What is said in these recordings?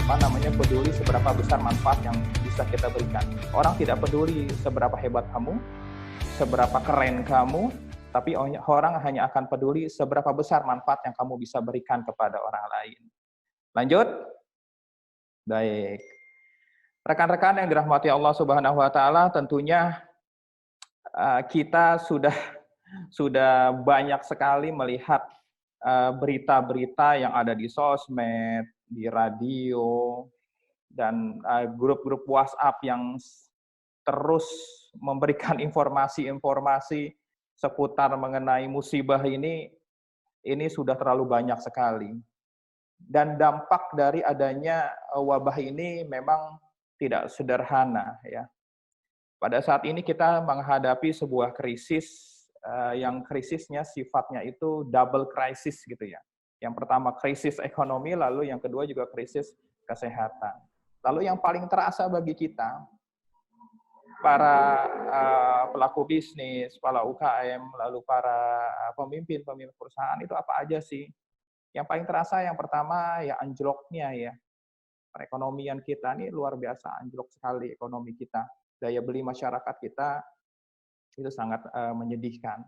peduli seberapa besar manfaat yang bisa kita berikan. Orang tidak peduli seberapa hebat kamu, seberapa keren kamu, tapi orang hanya akan peduli seberapa besar manfaat yang kamu bisa berikan kepada orang lain. Lanjut? Baik. Rekan-rekan yang dirahmati Allah Subhanahu wa taala, tentunya kita sudah banyak sekali melihat berita-berita yang ada di sosmed, di radio, dan grup-grup WhatsApp yang terus memberikan informasi-informasi seputar mengenai musibah ini sudah terlalu banyak sekali. Dan dampak dari adanya wabah ini memang tidak sederhana, ya. Pada saat ini kita menghadapi sebuah krisis yang krisisnya sifatnya itu double crisis gitu ya. Yang pertama krisis ekonomi, lalu yang kedua juga krisis kesehatan. Lalu yang paling terasa bagi kita, para pelaku bisnis, para UKM, lalu para pemimpin-pemimpin perusahaan itu apa aja sih? Yang paling terasa yang pertama ya anjloknya ya. Perekonomian kita ini luar biasa anjlok sekali ekonomi kita. Daya beli masyarakat kita itu sangat menyedihkan.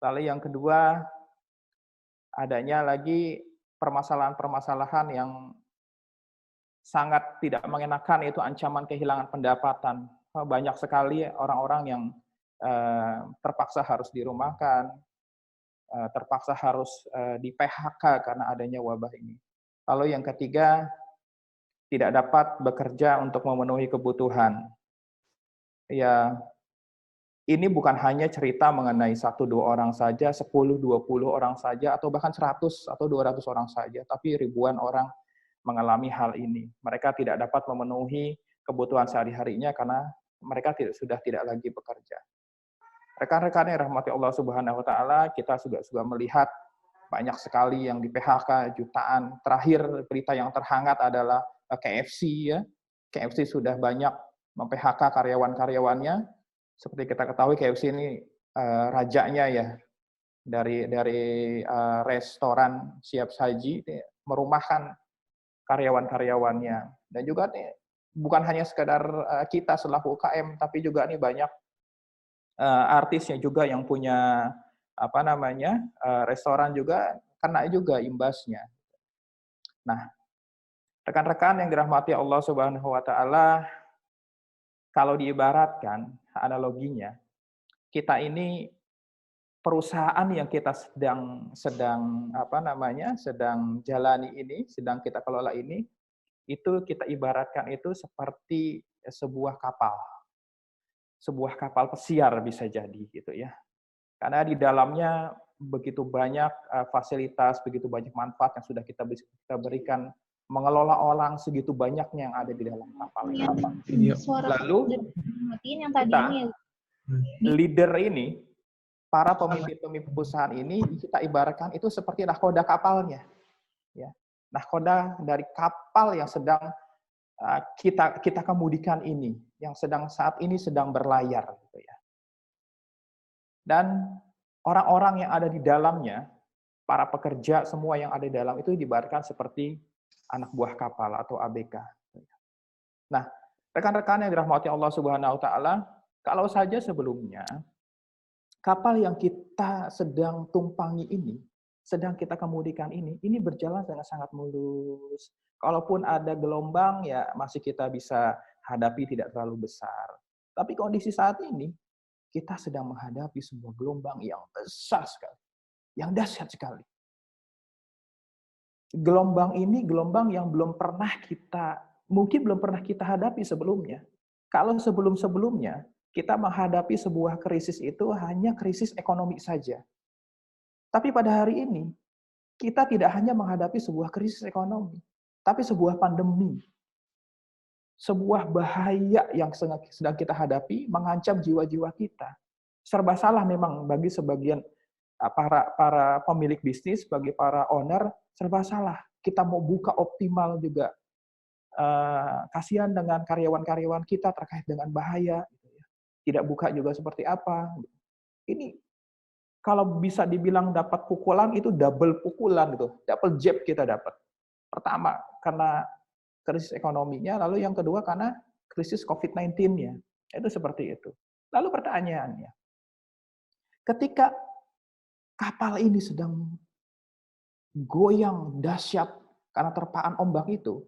Lalu yang kedua, adanya lagi permasalahan-permasalahan yang sangat tidak mengenakan, yaitu ancaman kehilangan pendapatan. Banyak sekali orang-orang yang terpaksa harus dirumahkan, terpaksa harus di PHK karena adanya wabah ini. Lalu yang ketiga, tidak dapat bekerja untuk memenuhi kebutuhan. Ya, ini bukan hanya cerita mengenai 1-2 orang saja, 10-20 orang saja, atau bahkan 100 atau 200 orang saja, tapi ribuan orang mengalami hal ini. Mereka tidak dapat memenuhi kebutuhan sehari-harinya karena mereka sudah tidak lagi bekerja. Rekan-rekan yang rahmati Allah Subhanahu wa taala, kita juga melihat banyak sekali yang di PHK jutaan. Terakhir berita yang terhangat adalah KFC ya. KFC sudah banyak mem-PHK karyawan-karyawannya. Seperti kita ketahui KFC ini rajanya ya dari restoran siap saji merumahkan karyawan-karyawannya. Dan juga nih bukan hanya sekedar kita selaku UKM, tapi juga nih banyak artisnya juga yang punya restoran juga kena juga imbasnya. Nah, rekan-rekan yang dirahmati Allah Subhanahu wa taala, kalau diibaratkan analoginya, kita ini perusahaan yang kita sedang jalani ini, sedang kita kelola ini, itu kita ibaratkan itu seperti sebuah kapal pesiar bisa jadi gitu ya. Karena di dalamnya begitu banyak fasilitas, begitu banyak manfaat yang sudah kita berikan, mengelola orang segitu banyaknya yang ada di dalam kapal ini. Lalu kita leader ini, para pemimpin-pemimpin perusahaan ini kita ibaratkan itu seperti nahkoda kapalnya, ya. Nahkoda dari kapal yang sedang kita kemudikan ini, yang saat ini sedang berlayar, gitu ya. Dan orang-orang yang ada di dalamnya, para pekerja semua yang ada di dalam itu diibaratkan seperti anak buah kapal atau ABK. Nah, rekan-rekan yang dirahmati Allah Subhanahu wa taala, kalau saja sebelumnya kapal yang kita sedang tumpangi ini, sedang kita kemudikan ini berjalan dengan sangat mulus. Kalaupun ada gelombang, ya masih kita bisa hadapi tidak terlalu besar. Tapi kondisi saat ini, kita sedang menghadapi sebuah gelombang yang besar sekali, yang dahsyat sekali. Gelombang ini gelombang yang mungkin belum pernah kita hadapi sebelumnya. Kalau sebelum-sebelumnya, kita menghadapi sebuah krisis itu hanya krisis ekonomi saja. Tapi pada hari ini, kita tidak hanya menghadapi sebuah krisis ekonomi, tapi sebuah pandemi. Sebuah bahaya yang sedang kita hadapi mengancam jiwa-jiwa kita. Serba salah memang bagi sebagian para pemilik bisnis, bagi para owner, serba salah. Kita mau buka optimal juga. Kasihan dengan karyawan-karyawan kita terkait dengan bahaya. Tidak buka juga seperti apa. Ini kalau bisa dibilang dapat pukulan, itu double pukulan, gitu. Double jab kita dapat. Pertama, karena krisis ekonominya, lalu yang kedua karena krisis COVID-19-nya. Itu seperti itu. Lalu pertanyaannya, ketika kapal ini sedang goyang dahsyat karena terpaan ombak itu,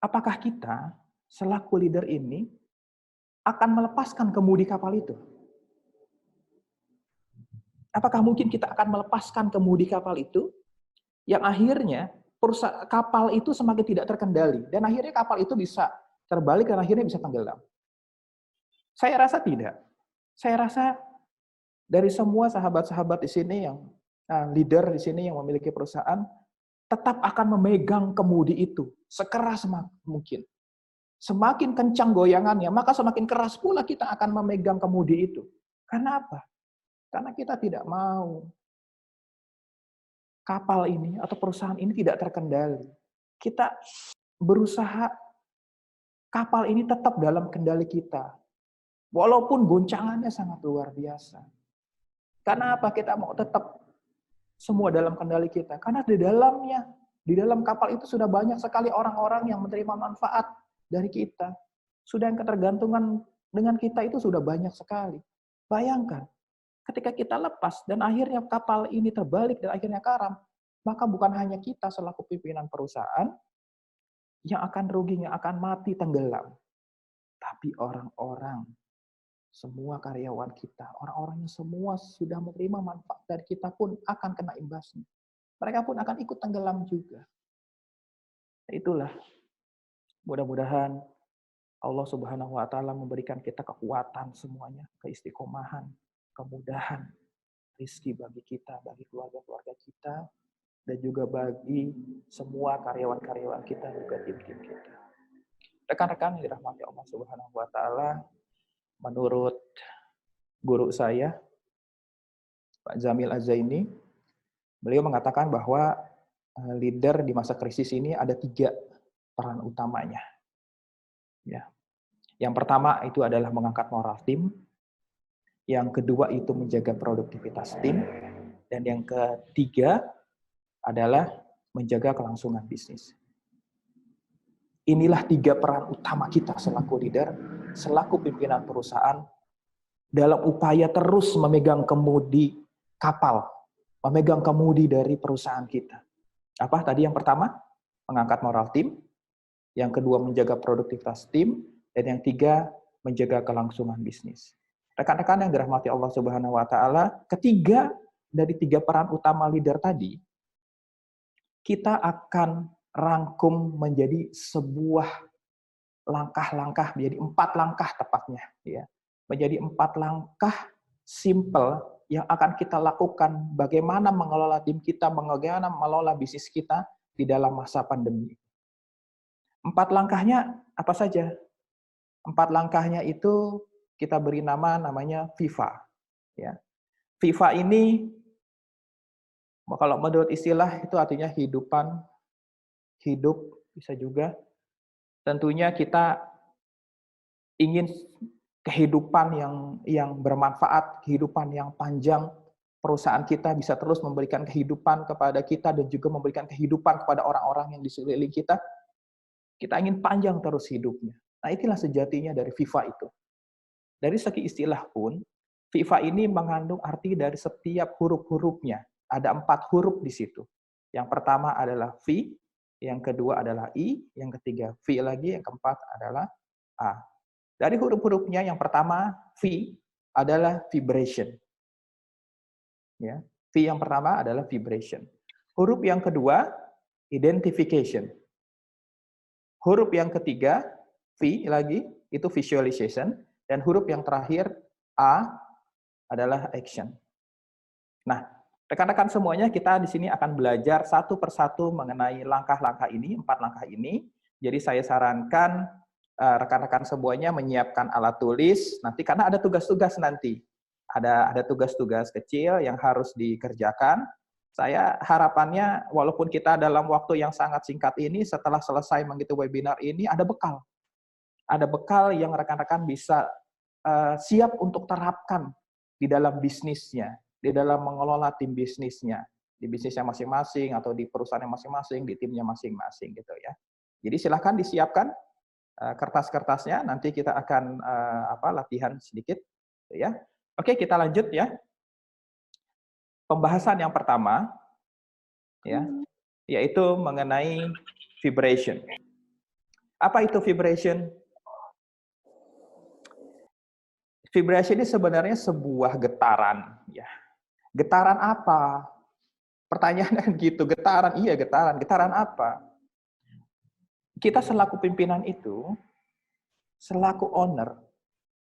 apakah kita selaku leader ini akan melepaskan kemudi kapal itu? Apakah mungkin kita akan melepaskan kemudi kapal itu yang akhirnya kapal itu semakin tidak terkendali dan akhirnya kapal itu bisa terbalik dan akhirnya bisa tenggelam? Saya rasa tidak. Saya rasa dari semua sahabat-sahabat di sini yang leader di sini yang memiliki perusahaan tetap akan memegang kemudi itu sekeras mungkin. Semakin kencang goyangannya, maka semakin keras pula kita akan memegang kemudi itu. Karena apa? Karena kita tidak mau kapal ini atau perusahaan ini tidak terkendali. Kita berusaha kapal ini tetap dalam kendali kita. Walaupun goncangannya sangat luar biasa. Karena apa? Kita mau tetap semua dalam kendali kita. Karena di dalam kapal itu sudah banyak sekali orang-orang yang menerima manfaat dari kita. Sudah yang ketergantungan dengan kita itu sudah banyak sekali. Bayangkan, ketika kita lepas dan akhirnya kapal ini terbalik dan akhirnya karam, maka bukan hanya kita selaku pimpinan perusahaan yang akan rugi, yang akan mati tenggelam. Tapi orang-orang, semua karyawan kita, orang-orang yang semua sudah menerima manfaat dari kita pun akan kena imbasnya. Mereka pun akan ikut tenggelam juga. Itulah, mudah-mudahan Allah Subhanahu wa Ta'ala memberikan kita kekuatan semuanya, keistiqomahan, kemudahan, rizki bagi kita, bagi keluarga-keluarga kita, dan juga bagi semua karyawan-karyawan kita, juga tim-tim kita. Rekan-rekan yang dirahmati Allah Subhanahu wa Ta'ala, menurut guru saya, Pak Jamil Az-Zaini, beliau mengatakan bahwa leader di masa krisis ini ada 3 peran utamanya. Ya. Yang pertama itu adalah mengangkat moral tim, yang kedua itu menjaga produktivitas tim, dan yang ketiga adalah menjaga kelangsungan bisnis. Inilah 3 peran utama kita selaku leader, selaku pimpinan perusahaan, dalam upaya terus memegang kemudi kapal, memegang kemudi dari perusahaan kita. Apa tadi yang pertama? Mengangkat moral tim, yang kedua menjaga produktivitas tim, dan yang 3 menjaga kelangsungan bisnis. Rekan-rekan yang dirahmati Allah Subhanahu wa Ta'ala, ketiga dari 3 peran utama leader tadi, kita akan rangkum menjadi sebuah langkah-langkah, menjadi 4 langkah tepatnya, ya. Menjadi 4 langkah simple yang akan kita lakukan bagaimana mengelola tim kita, bagaimana mengelola bisnis kita di dalam masa pandemi. 4 langkahnya apa saja? 4 langkahnya itu kita beri namanya FIFA. Ya. FIFA ini, kalau menurut istilah itu artinya hidup bisa juga. Tentunya kita ingin kehidupan yang bermanfaat, kehidupan yang panjang, perusahaan kita bisa terus memberikan kehidupan kepada kita dan juga memberikan kehidupan kepada orang-orang yang di sekeliling kita. Kita ingin panjang terus hidupnya. Nah, itulah sejatinya dari FIFA itu. Dari segi istilah pun, FIFA ini mengandung arti dari setiap huruf-hurufnya. Ada 4 huruf di situ. Yang pertama adalah V, yang kedua adalah I, yang ketiga V lagi, yang keempat adalah A. Dari huruf-hurufnya yang pertama, V adalah vibration. Ya. V yang pertama adalah vibration. Huruf yang kedua, identification. Huruf yang ketiga, V lagi, itu visualization. Dan huruf yang terakhir, A, adalah action. Nah, rekan-rekan semuanya, kita di sini akan belajar satu persatu mengenai langkah-langkah ini, 4 langkah ini. Jadi saya sarankan rekan-rekan semuanya menyiapkan alat tulis, nanti karena ada tugas-tugas nanti. Ada tugas-tugas kecil yang harus dikerjakan. Saya harapannya, walaupun kita dalam waktu yang sangat singkat ini, setelah selesai mengikuti webinar ini, ada bekal. Ada bekal yang rekan-rekan bisa siap untuk terapkan di dalam bisnisnya, di dalam mengelola tim bisnisnya, di bisnisnya masing-masing, atau di perusahaan masing-masing, di timnya masing-masing, gitu ya. Jadi silahkan disiapkan kertas-kertasnya, nanti kita akan latihan sedikit, ya. Oke, kita lanjut ya. Pembahasan yang pertama, ya, yaitu mengenai vibration. Apa itu vibration? Vibration ini sebenarnya sebuah getaran, ya. Getaran apa? Pertanyaannya gitu, getaran, iya getaran. Getaran apa? Kita selaku pimpinan itu, selaku owner,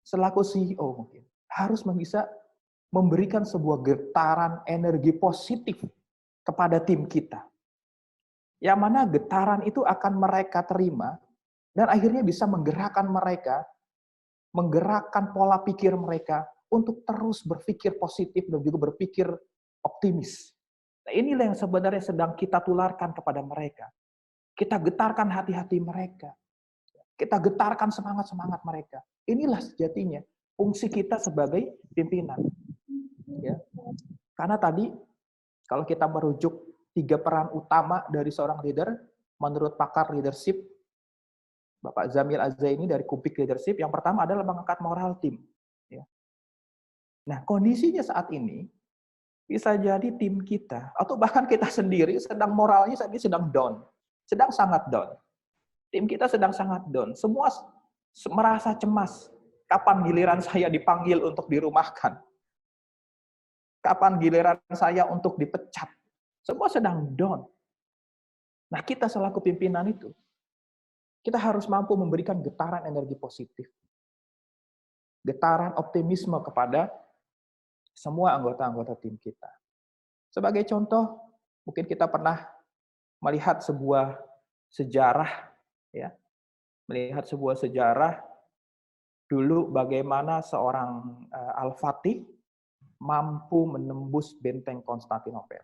selaku CEO mungkin, harus bisa memberikan sebuah getaran energi positif kepada tim kita. Yang mana getaran itu akan mereka terima, dan akhirnya bisa menggerakkan mereka, menggerakkan pola pikir mereka untuk terus berpikir positif dan juga berpikir optimis. Nah, inilah yang sebenarnya sedang kita tularkan kepada mereka. Kita getarkan hati-hati mereka. Kita getarkan semangat-semangat mereka. Inilah sejatinya fungsi kita sebagai pimpinan. Ya. Karena tadi, kalau kita merujuk 3 peran utama dari seorang leader, menurut pakar leadership, Bapak Zamil Azzaini dari Kubik Leadership, yang pertama adalah mengangkat moral tim. Ya. Nah, kondisinya saat ini, bisa jadi tim kita, atau bahkan kita sendiri, sedang moralnya saat ini sedang down. Sedang sangat down. Tim kita sedang sangat down. Semua merasa cemas. Kapan giliran saya dipanggil untuk dirumahkan? Kapan giliran saya untuk dipecat? Semua sedang down. Nah, kita selaku pimpinan itu, kita harus mampu memberikan getaran energi positif. Getaran optimisme kepada semua anggota-anggota tim kita. Sebagai contoh, mungkin kita pernah melihat sebuah sejarah, ya, melihat sebuah sejarah dulu bagaimana seorang Al-Fatih mampu menembus benteng Konstantinopel.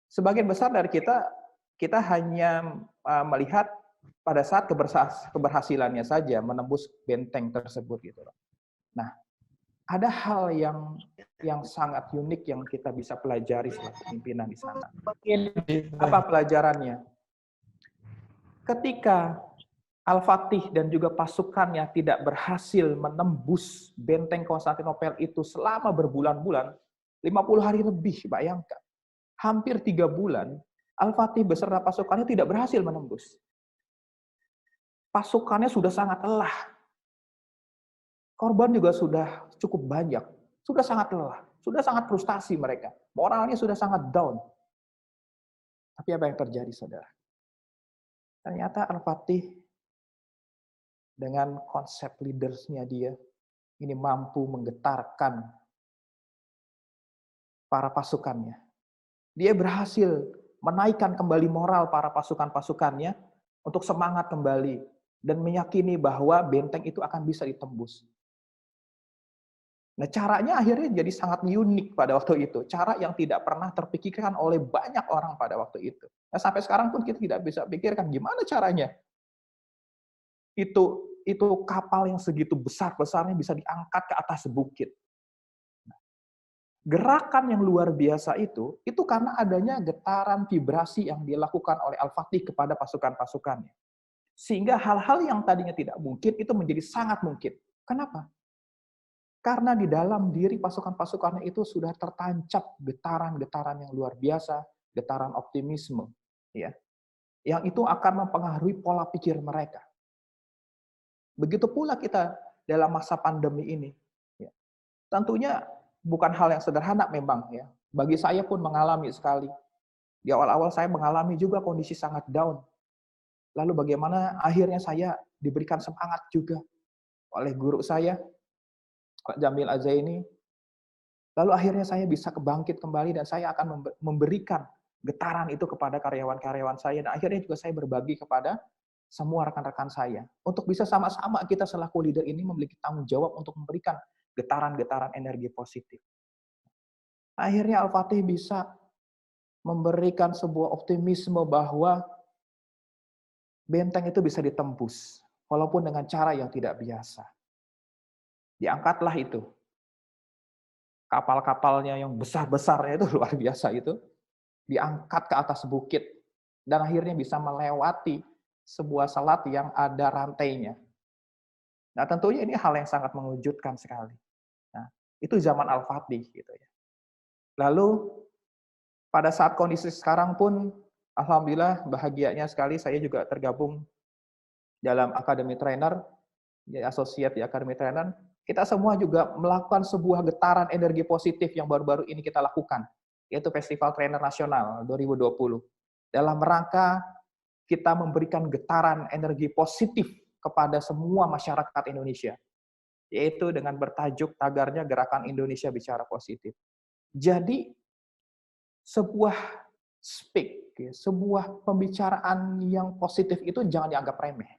Sebagian besar dari kita hanya melihat pada saat keberhasilannya saja menembus benteng tersebut gitu loh. Nah, ada hal yang sangat unik yang kita bisa pelajari sebagai pimpinan di sana. Apa pelajarannya? Ketika Al-Fatih dan juga pasukannya tidak berhasil menembus benteng Konstantinopel itu selama berbulan-bulan, 50 hari lebih, bayangkan. Hampir 3 bulan, Al-Fatih beserta pasukannya tidak berhasil menembus. Pasukannya sudah sangat lelah. Korban juga sudah cukup banyak. Sudah sangat lelah. Sudah sangat frustasi mereka. Moralnya sudah sangat down. Tapi apa yang terjadi, saudara? Ternyata Al-Fatih dengan konsep leadersnya dia, ini mampu menggetarkan para pasukannya. Dia berhasil menaikkan kembali moral para pasukan-pasukannya untuk semangat kembali dan meyakini bahwa benteng itu akan bisa ditembus. Nah, caranya akhirnya jadi sangat unik pada waktu itu. Cara yang tidak pernah terpikirkan oleh banyak orang pada waktu itu. Nah, sampai sekarang pun kita tidak bisa pikirkan gimana caranya. Itu kapal yang segitu besar-besarnya bisa diangkat ke atas bukit. Gerakan yang luar biasa itu karena adanya getaran vibrasi yang dilakukan oleh Al-Fatih kepada pasukan-pasukannya. Sehingga hal-hal yang tadinya tidak mungkin itu menjadi sangat mungkin. Kenapa? Karena di dalam diri pasukan-pasukannya itu sudah tertancap getaran-getaran yang luar biasa, getaran optimisme, ya, yang itu akan mempengaruhi pola pikir mereka. Begitu pula kita dalam masa pandemi ini. Ya. Tentunya bukan hal yang sederhana memang, ya. Bagi saya pun mengalami sekali. Di awal-awal saya mengalami juga kondisi sangat down. Lalu bagaimana akhirnya saya diberikan semangat juga oleh guru saya, Pak Jamil Azzaini. Lalu akhirnya saya bisa kebangkit kembali dan saya akan memberikan getaran itu kepada karyawan-karyawan saya. Dan akhirnya juga saya berbagi kepada semua rekan-rekan saya. Untuk bisa sama-sama kita selaku leader ini memiliki tanggung jawab untuk memberikan getaran-getaran energi positif. Akhirnya Al-Fatih bisa memberikan sebuah optimisme bahwa benteng itu bisa ditembus, walaupun dengan cara yang tidak biasa. Diangkatlah itu. Kapal-kapalnya yang besar-besarnya itu luar biasa itu, diangkat ke atas bukit. dan akhirnya bisa melewati sebuah salat yang ada rantainya. Nah, tentunya ini hal yang sangat mengejutkan sekali. Nah, itu zaman Al-Fatih gitu ya. Lalu pada saat kondisi sekarang pun alhamdulillah bahagianya sekali saya juga tergabung dalam Academy Trainer, ya associate di Academy Trainer. Kita semua juga melakukan sebuah getaran energi positif yang baru-baru ini kita lakukan, yaitu Festival Trainer Nasional 2020. Dalam rangka kita memberikan getaran energi positif kepada semua masyarakat Indonesia, yaitu dengan bertajuk tagarnya Gerakan Indonesia Bicara Positif. Jadi, sebuah sebuah pembicaraan yang positif itu jangan dianggap remeh.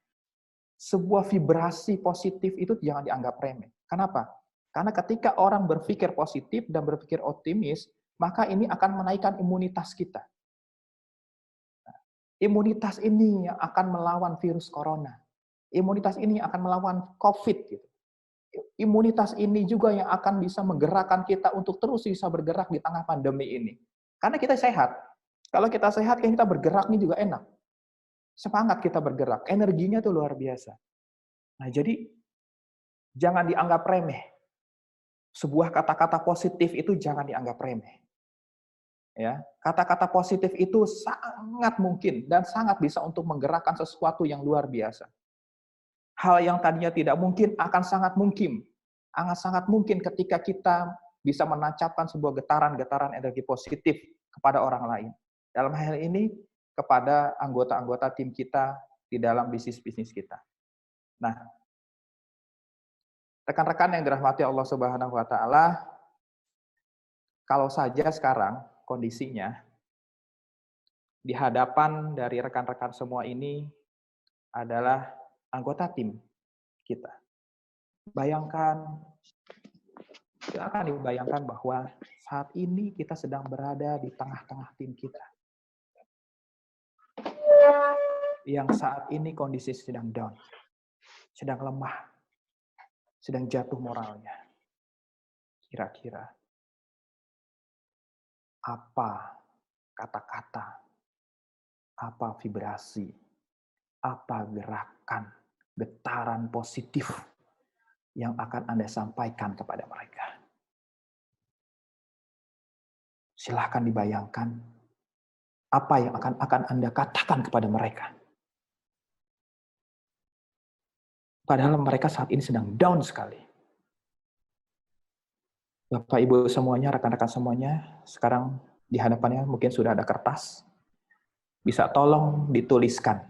Sebuah vibrasi positif itu jangan dianggap remeh. Kenapa? Karena ketika orang berpikir positif dan berpikir optimis, maka ini akan menaikkan imunitas kita. Imunitas ini yang akan melawan virus corona. Imunitas ini akan melawan COVID. Gitu. Imunitas ini juga yang akan bisa menggerakkan kita untuk terus bisa bergerak di tengah pandemi ini. Karena kita sehat. Kalau kita sehat, kita bergerak ini juga enak. Semangat kita bergerak, energinya tuh luar biasa. Nah, jadi jangan dianggap remeh. Sebuah kata-kata positif itu jangan dianggap remeh. Ya, kata-kata positif itu sangat mungkin dan sangat bisa untuk menggerakkan sesuatu yang luar biasa. Hal yang tadinya tidak mungkin akan sangat mungkin. Sangat mungkin ketika kita bisa menancapkan sebuah getaran-getaran energi positif kepada orang lain. Dalam hal ini, kepada anggota-anggota tim kita di dalam bisnis-bisnis kita. Nah, rekan-rekan yang dirahmati Allah Subhanahu wa Ta'ala, kalau saja sekarang kondisinya di hadapan dari rekan-rekan semua ini adalah anggota tim kita. Bayangkan, silakan dibayangkan bahwa saat ini kita sedang berada di tengah-tengah tim kita. Yang saat ini kondisi sedang down, sedang lemah, sedang jatuh moralnya. Kira-kira apa kata-kata, apa vibrasi, apa gerakan, getaran positif yang akan Anda sampaikan kepada mereka? Silahkan dibayangkan apa yang akan Anda katakan kepada mereka. Padahal mereka saat ini sedang down sekali. Bapak, Ibu semuanya, rekan-rekan semuanya, sekarang di hadapannya mungkin sudah ada kertas. Bisa tolong dituliskan.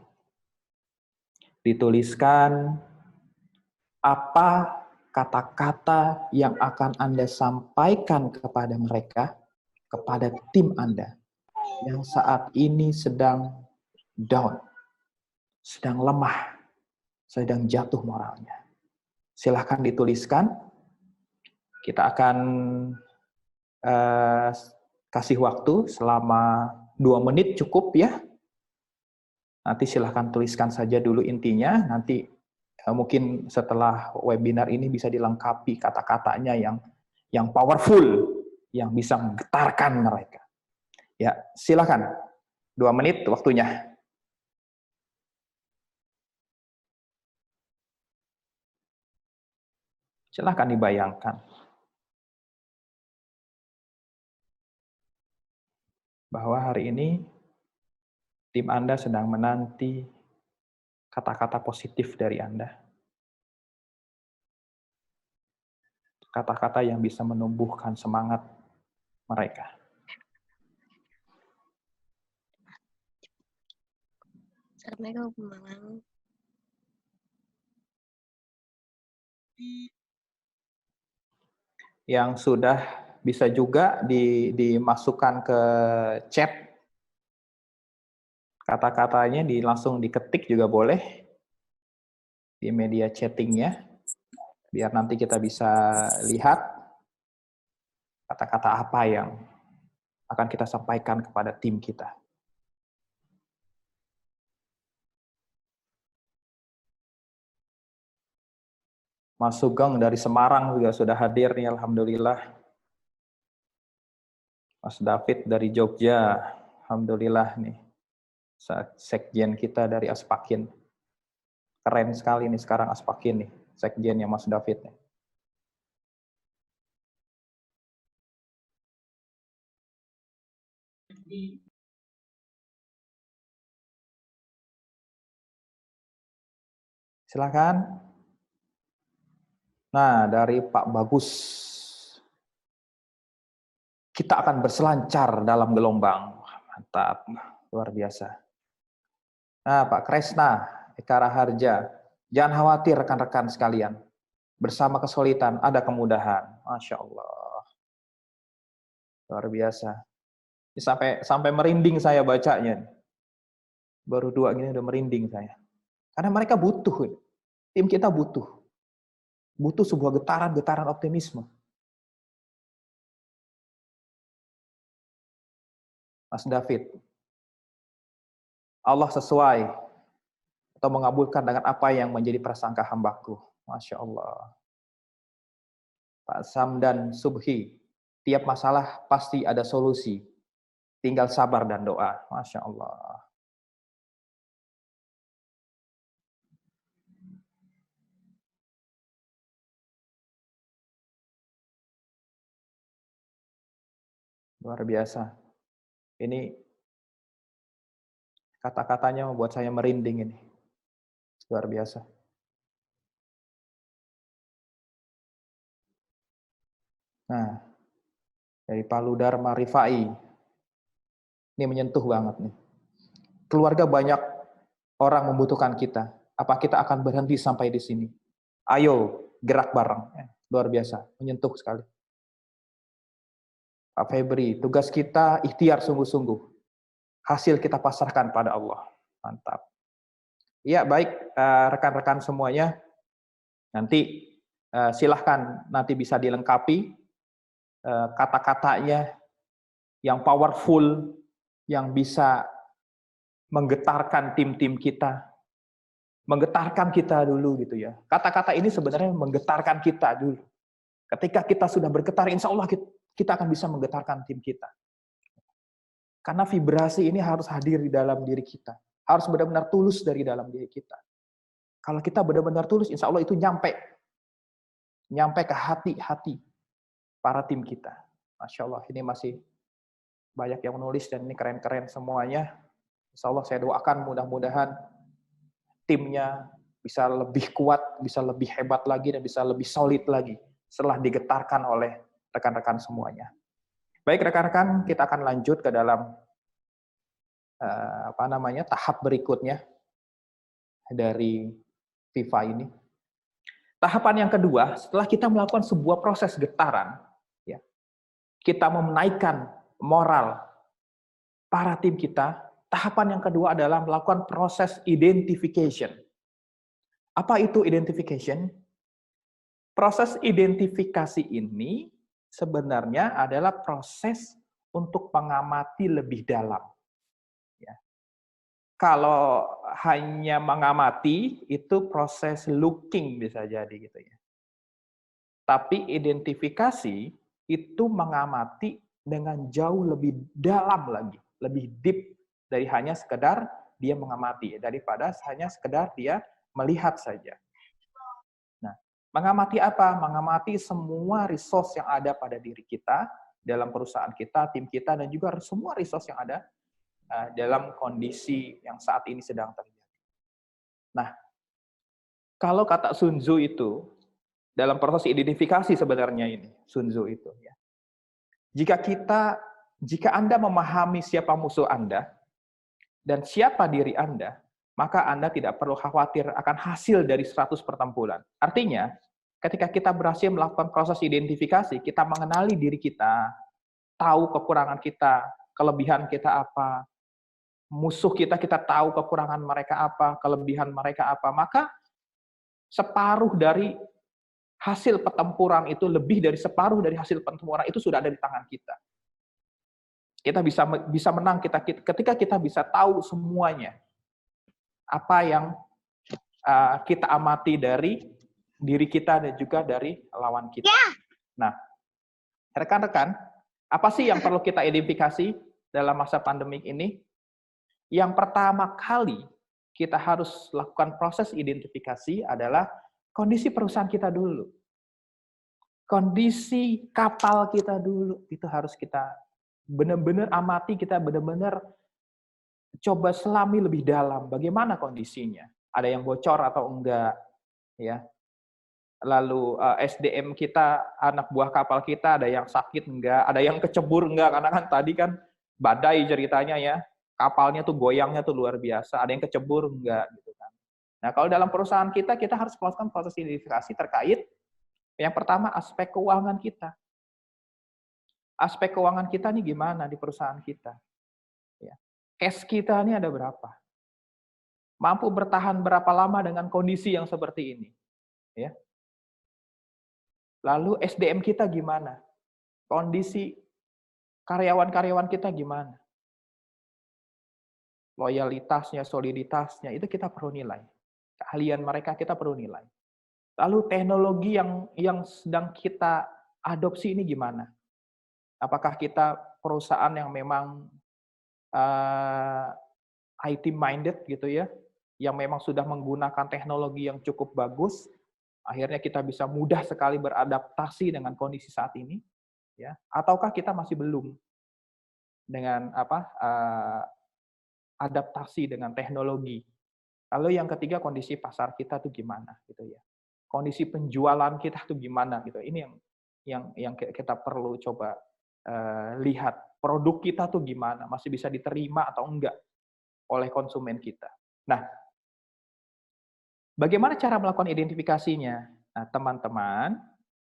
Dituliskan apa kata-kata yang akan Anda sampaikan kepada mereka, kepada tim Anda, yang saat ini sedang down, sedang lemah, sedang jatuh moralnya. Silahkan dituliskan. Kita akan kasih waktu selama 2 menit cukup ya. Nanti silahkan tuliskan saja dulu intinya. Nanti mungkin setelah webinar ini bisa dilengkapi kata-katanya yang powerful, yang bisa menggetarkan mereka. Ya, silahkan. 2 menit waktunya. Silahkan dibayangkan bahwa hari ini tim Anda sedang menanti kata-kata positif dari Anda. Kata-kata yang bisa menumbuhkan semangat mereka. Assalamualaikum. Yang sudah bisa juga dimasukkan ke chat. Kata-katanya langsung diketik juga boleh di media chattingnya, biar nanti kita bisa lihat kata-kata apa yang akan kita sampaikan kepada tim kita. Mas Sugeng dari Semarang juga sudah hadir nih, alhamdulillah. Mas David dari Jogja, alhamdulillah nih. sekjen kita dari Aspakin. Keren sekali nih sekarang Aspakin nih, sekjennya Mas David nih. Silakan. Nah, dari Pak Bagus. Kita akan berselancar dalam gelombang. Mantap, luar biasa. Nah, Pak Kresna, Eka Raharja, jangan khawatir rekan-rekan sekalian. Bersama kesulitan ada kemudahan. Masya Allah. Luar biasa. Ini sampai merinding saya bacanya. Baru 2 gini udah merinding saya. Karena mereka butuh. Tim kita butuh. Butuh sebuah getaran-getaran optimisme. Mas David, Allah sesuai atau mengabulkan dengan apa yang menjadi prasangka hambaku. Masya Allah. Pak Samdan Subhi, tiap masalah pasti ada solusi. Tinggal sabar dan doa. Masya Allah. Luar biasa. Ini kata-katanya membuat saya merinding ini. Luar biasa. Nah, dari Palu Dharma Rifai. Ini menyentuh banget nih. Keluarga banyak orang membutuhkan kita. Apa kita akan berhenti sampai di sini? Ayo, gerak bareng. Luar biasa, menyentuh sekali. Pak Febri, tugas kita ikhtiar sungguh-sungguh. Hasil kita pasrahkan pada Allah. Mantap. Ya, baik rekan-rekan semuanya. Nanti silahkan nanti bisa dilengkapi kata-katanya yang powerful, yang bisa menggetarkan tim-tim kita. Menggetarkan kita dulu gitu ya. Kata-kata ini sebenarnya menggetarkan kita dulu. Ketika kita sudah bergetar, insya Allah kita akan bisa menggetarkan tim kita. Karena vibrasi ini harus hadir di dalam diri kita. Harus benar-benar tulus dari dalam diri kita. Kalau kita benar-benar tulus, insya Allah itu nyampe ke hati-hati para tim kita. Masya Allah, ini masih banyak yang menulis dan ini keren-keren semuanya. Insya Allah saya doakan mudah-mudahan timnya bisa lebih kuat, bisa lebih hebat lagi, dan bisa lebih solid lagi setelah digetarkan oleh rekan-rekan semuanya. Baik rekan-rekan, kita akan lanjut ke dalam tahap berikutnya dari FIFA ini. Tahapan yang kedua, setelah kita melakukan sebuah proses getaran, ya, kita menaikkan moral para tim kita. Tahapan yang kedua adalah melakukan proses identification. Apa itu identification? Proses identifikasi ini sebenarnya adalah proses untuk mengamati lebih dalam. Ya. Kalau hanya mengamati, itu proses looking bisa jadi gitu ya. Tapi identifikasi itu mengamati dengan jauh lebih dalam lagi, lebih deep dari hanya sekedar dia mengamati, daripada hanya sekedar dia melihat saja. Nah, mengamati apa? Mengamati semua resource yang ada pada diri kita, dalam perusahaan kita, tim kita, dan juga semua resource yang ada dalam kondisi yang saat ini sedang terjadi. Nah, kalau kata Sun Tzu itu, dalam proses identifikasi sebenarnya ini, Sun Tzu itu, ya. Jika Anda memahami siapa musuh Anda, dan siapa diri Anda, maka Anda tidak perlu khawatir akan hasil dari 100 pertempuran. Artinya, ketika kita berhasil melakukan proses identifikasi, kita mengenali diri kita, tahu kekurangan kita, kelebihan kita apa, musuh kita tahu kekurangan mereka apa, kelebihan mereka apa, maka separuh dari hasil pertempuran itu, lebih dari separuh dari hasil pertempuran itu sudah ada di tangan kita. Kita bisa menang ketika kita bisa tahu semuanya. Apa yang kita amati dari diri kita dan juga dari lawan kita. Nah, rekan-rekan, apa sih yang perlu kita identifikasi dalam masa pandemik ini? Yang pertama kali kita harus lakukan proses identifikasi adalah kondisi perusahaan kita dulu. Kondisi kapal kita dulu, itu harus kita benar-benar amati, kita benar-benar coba selami lebih dalam bagaimana kondisinya. Ada yang bocor atau enggak, ya. Lalu SDM kita, anak buah kapal kita ada yang sakit enggak, ada yang kecebur enggak, karena kan tadi kan badai ceritanya ya. Kapalnya tuh goyangnya tuh luar biasa, ada yang kecebur enggak gitu kan. Nah, kalau dalam perusahaan kita harus melakukan proses identifikasi terkait yang pertama aspek keuangan kita. Aspek keuangan kita nih gimana di perusahaan kita, ya. Cash kita nih ada berapa? Mampu bertahan berapa lama dengan kondisi yang seperti ini, ya. Lalu SDM kita gimana? Kondisi karyawan-karyawan kita gimana? Loyalitasnya, soliditasnya, itu kita perlu nilai. Keahlian mereka kita perlu nilai. Lalu teknologi yang sedang kita adopsi ini gimana? Apakah kita perusahaan yang memang IT minded gitu ya, yang memang sudah menggunakan teknologi yang cukup bagus, akhirnya kita bisa mudah sekali beradaptasi dengan kondisi saat ini, ya? Ataukah kita masih belum dengan adaptasi dengan teknologi. Lalu yang ketiga kondisi pasar kita tuh gimana gitu ya. Kondisi penjualan kita tuh gimana gitu. Ini yang kita perlu coba lihat. Produk kita tuh gimana, masih bisa diterima atau enggak oleh konsumen kita. Nah, bagaimana cara melakukan identifikasinya? Nah, teman-teman,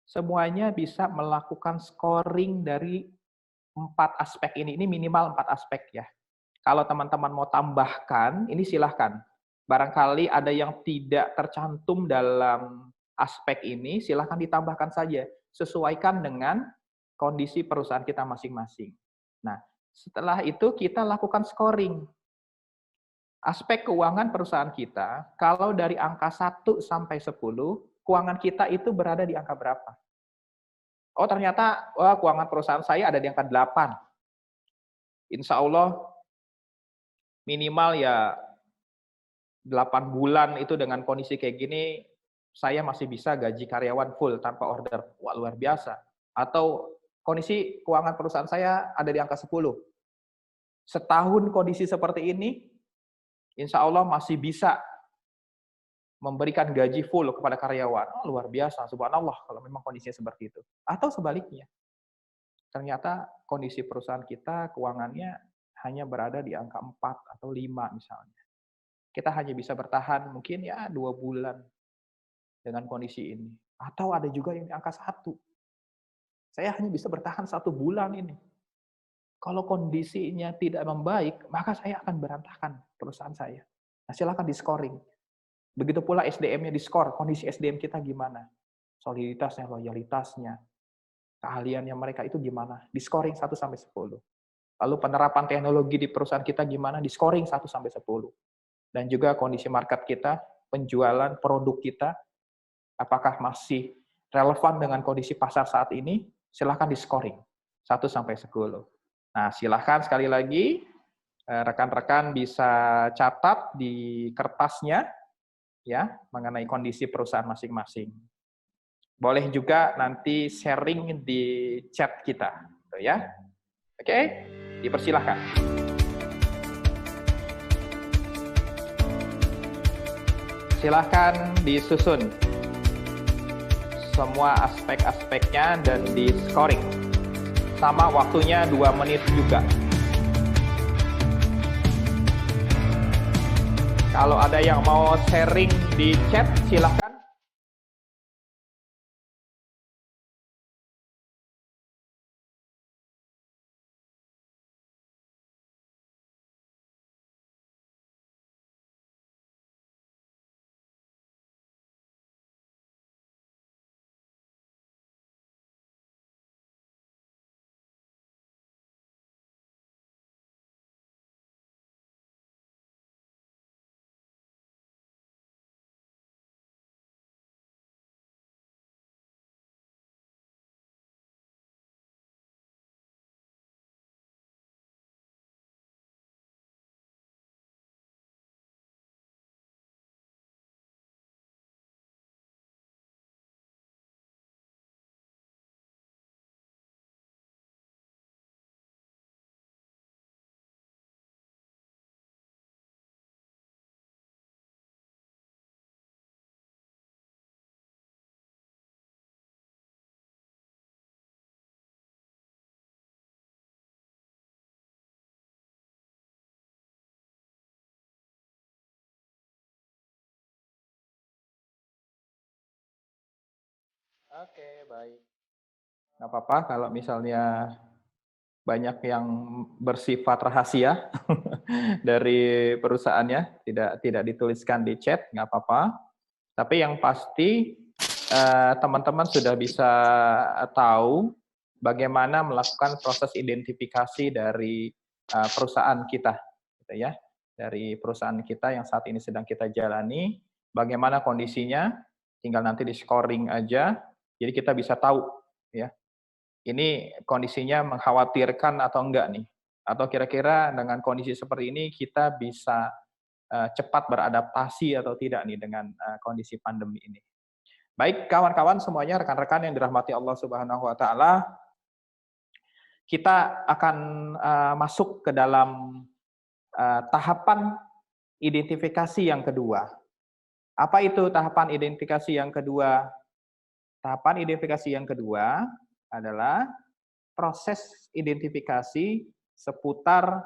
semuanya bisa melakukan scoring dari 4 aspek ini. Ini minimal 4 aspek ya. Kalau teman-teman mau tambahkan, ini silahkan. Barangkali ada yang tidak tercantum dalam aspek ini, silahkan ditambahkan saja. Sesuaikan dengan kondisi perusahaan kita masing-masing. Nah, setelah itu kita lakukan scoring. Aspek keuangan perusahaan kita, kalau dari angka 1 sampai 10, keuangan kita itu berada di angka berapa? Oh ternyata, wah keuangan perusahaan saya ada di angka 8. Insya Allah minimal ya 8 bulan itu dengan kondisi kayak gini, saya masih bisa gaji karyawan full tanpa order. Wah, luar biasa. Atau kondisi keuangan perusahaan saya ada di angka 10. Setahun kondisi seperti ini, insya Allah masih bisa memberikan gaji full kepada karyawan. Oh, luar biasa, subhanallah kalau memang kondisinya seperti itu. Atau sebaliknya, ternyata kondisi perusahaan kita keuangannya hanya berada di angka 4 atau 5 misalnya. Kita hanya bisa bertahan mungkin ya 2 bulan dengan kondisi ini. Atau ada juga yang di angka 1. Saya hanya bisa bertahan 1 bulan ini. Kalau kondisinya tidak membaik, maka saya akan berantakan perusahaan saya. Nah, silakan di-scoring. Begitu pula SDM-nya di-score, kondisi SDM kita gimana? Soliditasnya, loyalitasnya, keahliannya mereka itu gimana? Di-scoring 1 sampai 10. Lalu penerapan teknologi di perusahaan kita gimana? Di-scoring 1 sampai 10. Dan juga kondisi market kita, penjualan produk kita, apakah masih relevan dengan kondisi pasar saat ini? Silahkan di-scoring 1 sampai 10. Nah, silahkan sekali lagi rekan-rekan bisa catat di kertasnya ya mengenai kondisi perusahaan masing-masing. Boleh juga nanti sharing di chat kita, gitu ya. Oke, dipersilahkan. Silahkan disusun semua aspek-aspeknya dan di-scoring. Sama waktunya 2 menit juga. Kalau ada yang mau sharing di chat, silahkan. Oke, baik. Nggak apa-apa kalau misalnya banyak yang bersifat rahasia dari perusahaannya, tidak dituliskan di chat, nggak apa-apa. Tapi yang pasti, teman-teman sudah bisa tahu bagaimana melakukan proses identifikasi dari, perusahaan kita, gitu ya. Dari perusahaan kita yang saat ini sedang kita jalani, bagaimana kondisinya, tinggal nanti di-scoring aja, jadi kita bisa tahu, ya, ini kondisinya mengkhawatirkan atau enggak nih? Atau kira-kira dengan kondisi seperti ini kita bisa, cepat beradaptasi atau tidak nih dengan, kondisi pandemi ini. Baik kawan-kawan semuanya, rekan-rekan yang dirahmati Allah Subhanahu wa taala, kita akan, masuk ke dalam, tahapan identifikasi yang kedua. Apa itu tahapan identifikasi yang kedua? Tahapan identifikasi yang kedua adalah proses identifikasi seputar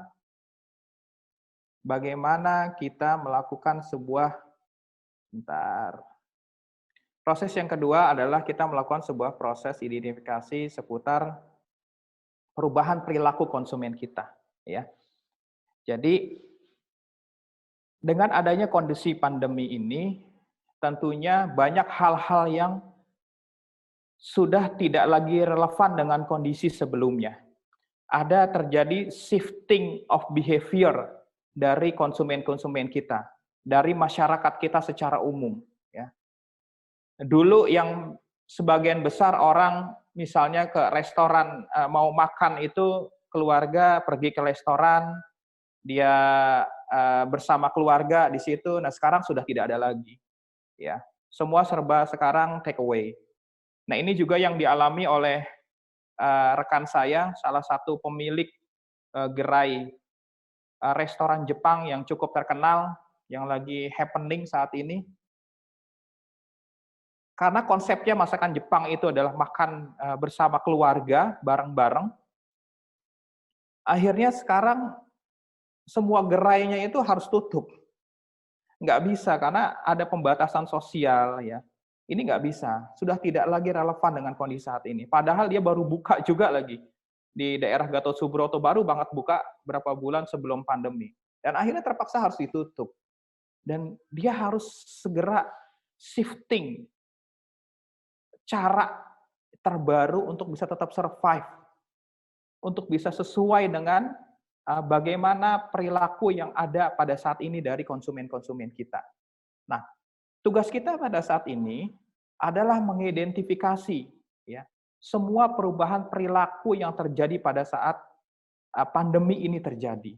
bagaimana kita melakukan sebuah bentar. Proses yang kedua adalah kita melakukan sebuah proses identifikasi seputar perubahan perilaku konsumen kita, ya. Jadi, dengan adanya kondisi pandemi ini, tentunya banyak hal-hal yang sudah tidak lagi relevan dengan kondisi sebelumnya. Ada terjadi shifting of behavior dari konsumen-konsumen kita, dari masyarakat kita secara umum, ya. Dulu yang sebagian besar orang misalnya ke restoran, mau makan itu keluarga pergi ke restoran, dia, bersama keluarga di situ. Nah, sekarang sudah tidak ada lagi, ya. Semua serba sekarang take away. Nah, ini juga yang dialami oleh, rekan saya, salah satu pemilik, gerai, restoran Jepang yang cukup terkenal, yang lagi happening saat ini. Karena konsepnya masakan Jepang itu adalah makan, bersama keluarga, bareng-bareng, akhirnya sekarang semua gerainya itu harus tutup. Nggak bisa karena ada pembatasan sosial ya. Ini nggak bisa, sudah tidak lagi relevan dengan kondisi saat ini. Padahal dia baru buka juga lagi. Di daerah Gatot Subroto baru banget buka berapa bulan sebelum pandemi. Dan akhirnya terpaksa harus ditutup. Dan dia harus segera shifting cara terbaru untuk bisa tetap survive, untuk bisa sesuai dengan bagaimana perilaku yang ada pada saat ini dari konsumen-konsumen kita. Nah, tugas kita pada saat ini adalah mengidentifikasi ya semua perubahan perilaku yang terjadi pada saat pandemi ini terjadi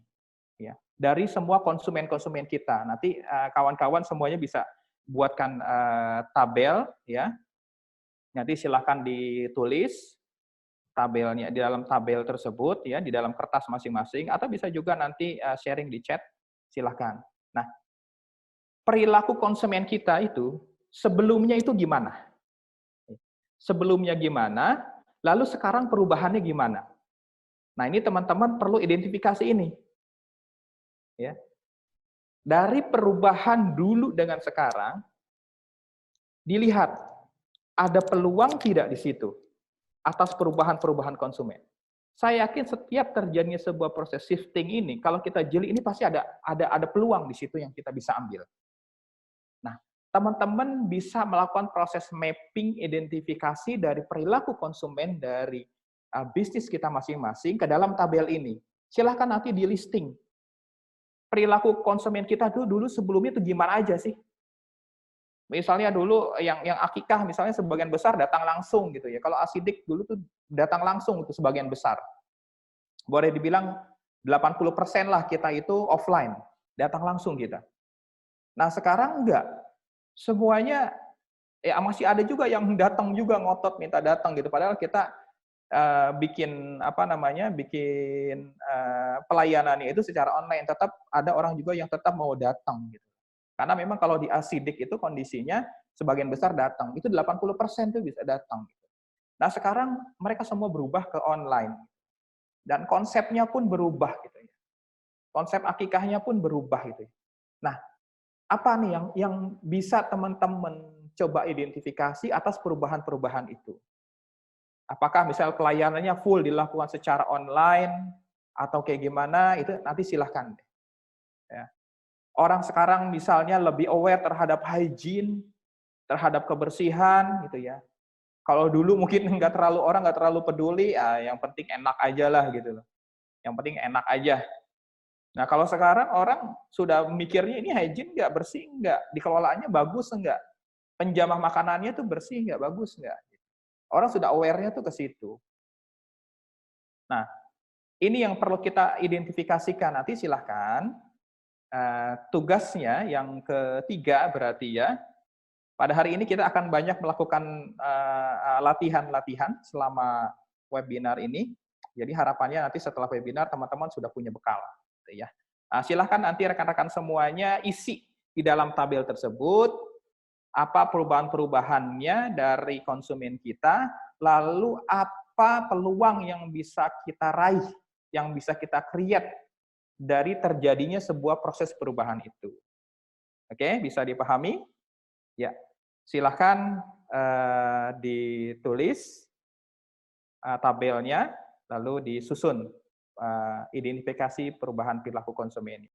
ya dari semua konsumen-konsumen kita. Nanti kawan-kawan semuanya bisa buatkan tabel ya. Nanti silahkan ditulis tabelnya di dalam tabel tersebut ya di dalam kertas masing-masing atau bisa juga nanti sharing di chat silahkan. Nah, perilaku konsumen kita itu sebelumnya itu gimana? Sebelumnya gimana? Lalu sekarang perubahannya gimana? Nah, ini teman-teman perlu identifikasi ini. Ya. Dari perubahan dulu dengan sekarang dilihat ada peluang tidak di situ atas perubahan-perubahan konsumen. Saya yakin setiap terjadinya sebuah proses shifting ini, kalau kita jeli ini pasti ada peluang di situ yang kita bisa ambil. Nah, teman-teman bisa melakukan proses mapping identifikasi dari perilaku konsumen dari bisnis kita masing-masing ke dalam tabel ini. Silahkan nanti di listing. Perilaku konsumen kita dulu sebelumnya itu gimana aja sih? Misalnya dulu yang akikah misalnya sebagian besar datang langsung gitu ya. Kalau asidik dulu tuh datang langsung itu sebagian besar. Boleh dibilang 80% lah kita itu offline, datang langsung kita. Nah, sekarang enggak. Semuanya ya masih ada juga yang datang juga ngotot minta datang gitu. Padahal kita bikin apa namanya, bikin pelayanannya itu secara online. Tetap ada orang juga yang tetap mau datang gitu. Karena memang kalau di asidik itu kondisinya sebagian besar datang. Itu 80% tuh bisa datang. Nah, sekarang mereka semua berubah ke online. Dan konsepnya pun berubah gitu ya. Konsep akikahnya pun berubah gitu ya. Nah, apa nih yang bisa teman-teman coba identifikasi atas perubahan-perubahan itu. Apakah misal pelayanannya full dilakukan secara online atau kayak gimana, itu nanti silahkan deh. Ya. Orang sekarang misalnya lebih aware terhadap hygiene, terhadap kebersihan gitu ya. Kalau dulu mungkin orang nggak terlalu peduli, yang penting enak aja lah gitu loh. Yang penting enak aja. Nah kalau sekarang orang sudah mikirnya ini hygiene nggak, bersih nggak, dikelolaannya bagus nggak, penjamah makanannya tuh bersih nggak, bagus nggak. Orang sudah aware-nya tuh ke situ. Nah, ini yang perlu kita identifikasikan. Nanti silahkan tugasnya yang ketiga berarti ya, pada hari ini kita akan banyak melakukan latihan-latihan selama webinar ini. Jadi harapannya nanti setelah webinar teman-teman sudah punya bekal, gitu ya. Silahkan nanti rekan-rekan semuanya isi di dalam tabel tersebut apa perubahan-perubahannya dari konsumen kita, lalu apa peluang yang bisa kita raih, yang bisa kita create dari terjadinya sebuah proses perubahan itu. Oke, bisa dipahami? Ya, silahkan ditulis tabelnya, lalu disusun identifikasi perubahan perilaku konsumen.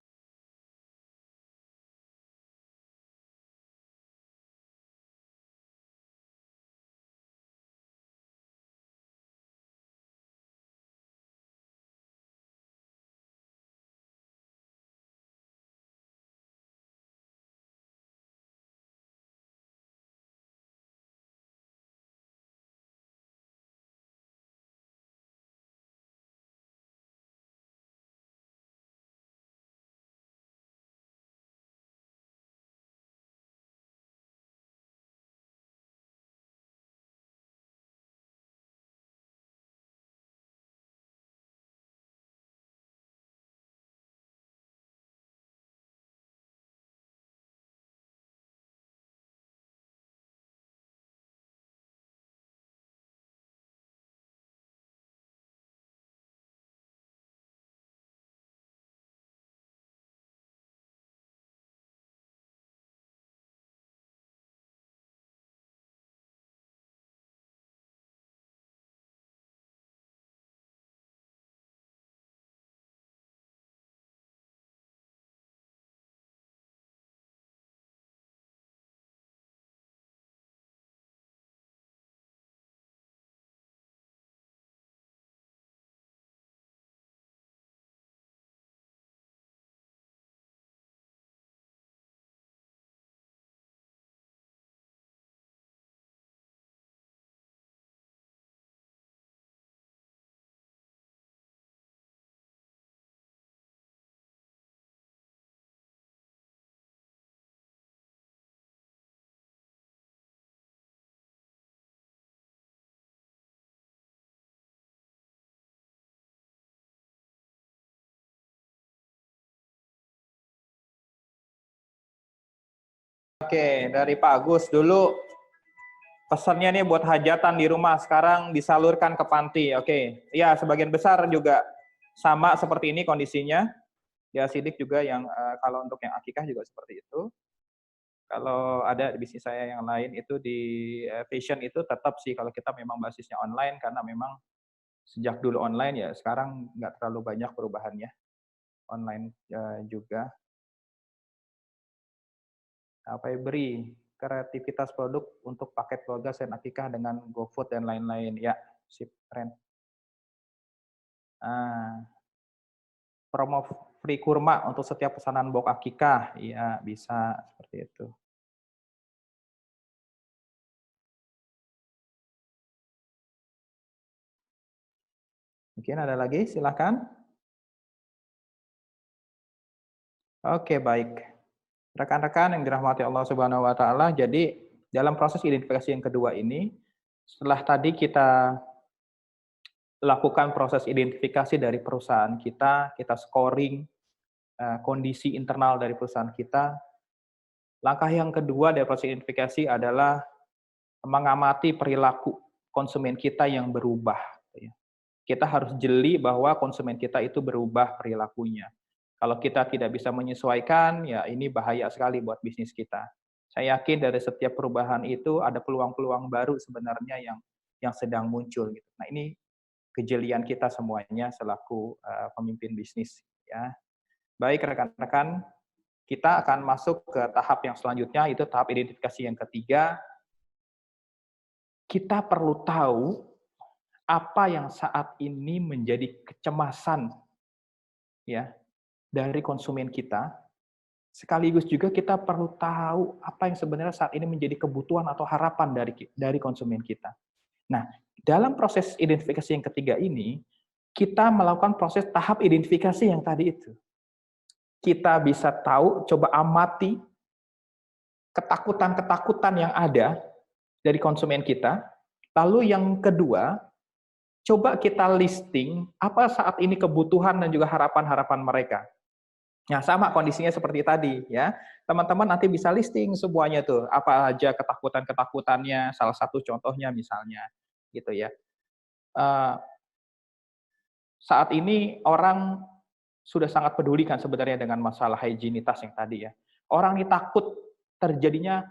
Oke, dari Pak Agus dulu pesannya nih buat hajatan di rumah sekarang disalurkan ke panti. Oke, ya sebagian besar juga sama seperti ini kondisinya. Ya sidik juga yang kalau untuk yang akikah juga seperti itu. Kalau ada di bisnis saya yang lain itu di fashion itu tetap sih kalau kita memang basisnya online karena memang sejak dulu online ya sekarang nggak terlalu banyak perubahannya online juga. Apa beri kreativitas produk untuk paket keluarga selain akikah dengan GoFood dan lain-lain. Ya, sip, keren. Promo free kurma untuk setiap pesanan box akikah. Iya, bisa seperti itu. Mungkin ada lagi, silakan. Oke, baik. Rekan-rekan yang dirahmati Allah Subhanahu wa taala, jadi dalam proses identifikasi yang kedua ini, setelah tadi kita lakukan proses identifikasi dari perusahaan kita scoring kondisi internal dari perusahaan kita. Langkah yang kedua dari proses identifikasi adalah mengamati perilaku konsumen kita yang berubah. Kita harus jeli bahwa konsumen kita itu berubah perilakunya. Kalau kita tidak bisa menyesuaikan, ya ini bahaya sekali buat bisnis kita. Saya yakin dari setiap perubahan itu ada peluang-peluang baru sebenarnya yang sedang muncul gitu. Nah, ini kejelian kita semuanya selaku pemimpin bisnis ya. Baik rekan-rekan, kita akan masuk ke tahap yang selanjutnya, itu tahap identifikasi yang ketiga. Kita perlu tahu apa yang saat ini menjadi kecemasan ya dari konsumen kita. Sekaligus juga kita perlu tahu apa yang sebenarnya saat ini menjadi kebutuhan atau harapan dari konsumen kita. Nah, dalam proses identifikasi yang ketiga ini, kita melakukan proses tahap identifikasi yang tadi itu. Kita bisa tahu, coba amati ketakutan-ketakutan yang ada dari konsumen kita. Lalu yang kedua, coba kita listing apa saat ini kebutuhan dan juga harapan-harapan mereka. Nah, sama kondisinya seperti tadi ya. Teman-teman nanti bisa listing semuanya tuh, apa aja ketakutan-ketakutannya, salah satu contohnya misalnya gitu ya. Eh, Saat ini orang sudah sangat peduli kan sebenarnya dengan masalah higienitas yang tadi ya. Orang ini takut terjadinya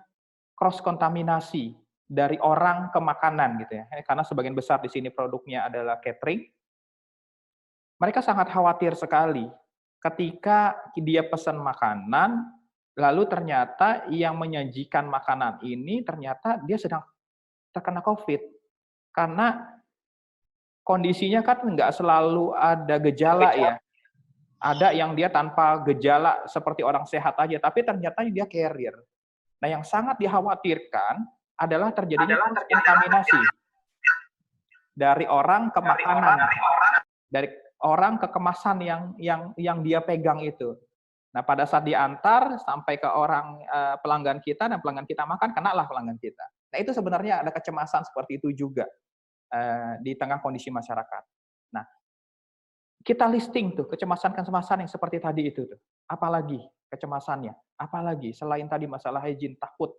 cross kontaminasi dari orang ke makanan gitu ya. Karena sebagian besar di sini produknya adalah catering. Mereka sangat khawatir sekali ketika dia pesan makanan, lalu ternyata yang menyajikan makanan ini ternyata dia sedang terkena COVID. Karena kondisinya kan nggak selalu ada gejala ya. Ada yang dia tanpa gejala seperti orang sehat aja, tapi ternyata dia carrier. Nah, yang sangat dikhawatirkan adalah terjadinya kontaminasi dari orang ke makanan, dari orang ke kemasan yang dia pegang itu. Nah, pada saat diantar sampai ke orang pelanggan kita dan pelanggan kita makan, kenalah pelanggan kita. Nah, itu sebenarnya ada kecemasan seperti itu juga di tengah kondisi masyarakat. Nah, kita listing tuh kecemasan-kecemasan yang seperti tadi itu tuh. Apalagi kecemasannya? Apalagi selain tadi masalah hygiene, takut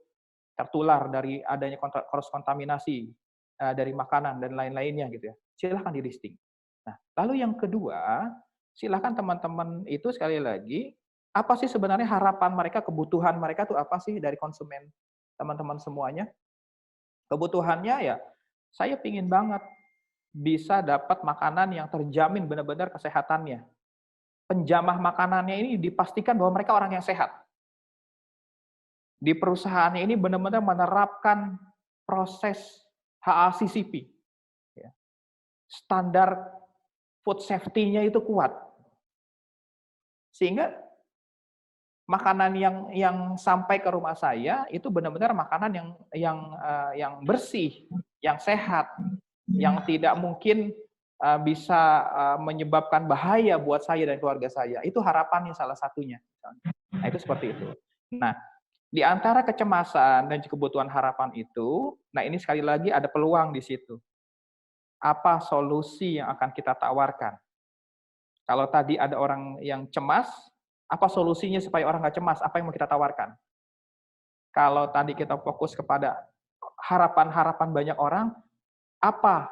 tertular dari adanya cross kontaminasi dari makanan dan lain-lainnya gitu ya. Silahkan di listing. Nah, lalu yang kedua, silahkan teman-teman itu sekali lagi, apa sih sebenarnya harapan mereka, kebutuhan mereka tuh apa sih dari konsumen teman-teman semuanya? Kebutuhannya ya, saya pingin banget bisa dapat makanan yang terjamin benar-benar kesehatannya. Penjamah makanannya ini dipastikan bahwa mereka orang yang sehat. Di perusahaannya ini benar-benar menerapkan proses HACCP. Ya. Standar food safety-nya itu kuat. Sehingga makanan yang sampai ke rumah saya itu benar-benar makanan yang bersih, yang sehat, yang tidak mungkin bisa menyebabkan bahaya buat saya dan keluarga saya. Itu harapannya salah satunya. Nah, itu seperti itu. Nah, di antara kecemasan dan kebutuhan harapan itu, nah ini sekali lagi ada peluang di situ. Apa solusi yang akan kita tawarkan? Kalau tadi ada orang yang cemas, apa solusinya supaya orang nggak cemas? Apa yang mau kita tawarkan? Kalau tadi kita fokus kepada harapan-harapan banyak orang, apa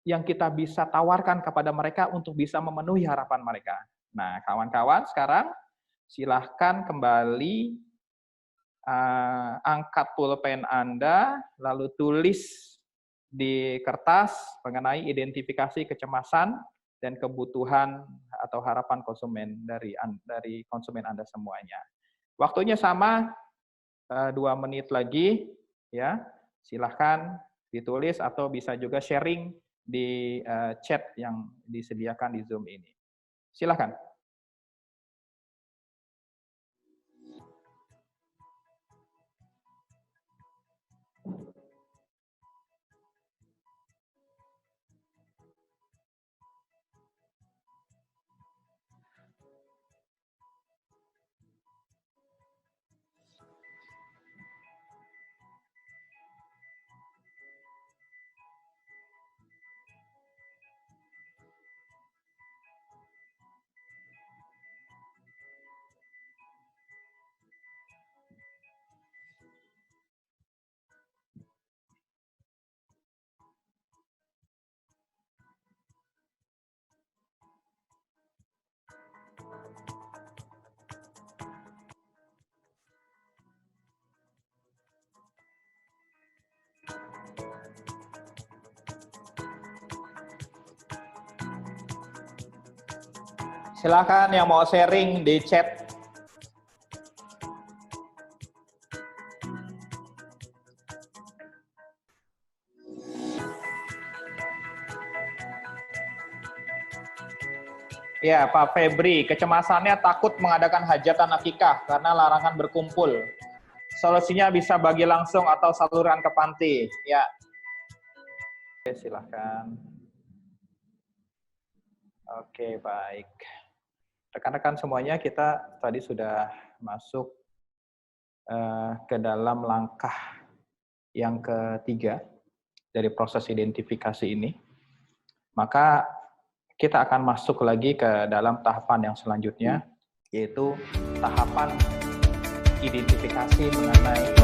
yang kita bisa tawarkan kepada mereka untuk bisa memenuhi harapan mereka? Nah, kawan-kawan, sekarang silahkan kembali angkat pulpen Anda, lalu tulis di kertas mengenai identifikasi kecemasan dan kebutuhan atau harapan konsumen dari konsumen Anda semuanya. Waktunya sama 2 menit lagi, ya. Silahkan ditulis atau bisa juga sharing di chat yang disediakan di Zoom ini. Silahkan. Silakan yang mau sharing di chat. Ya, Pak Febri, kecemasannya takut mengadakan hajatan akikah karena larangan berkumpul. Solusinya bisa bagi langsung atau saluran ke panti. Ya. Oke, silahkan. Oke, baik. Rekan-rekan semuanya, kita tadi sudah masuk ke dalam langkah yang ketiga dari proses identifikasi ini. Maka kita akan masuk lagi ke dalam tahapan yang selanjutnya, yaitu tahapan identifikasi mengenai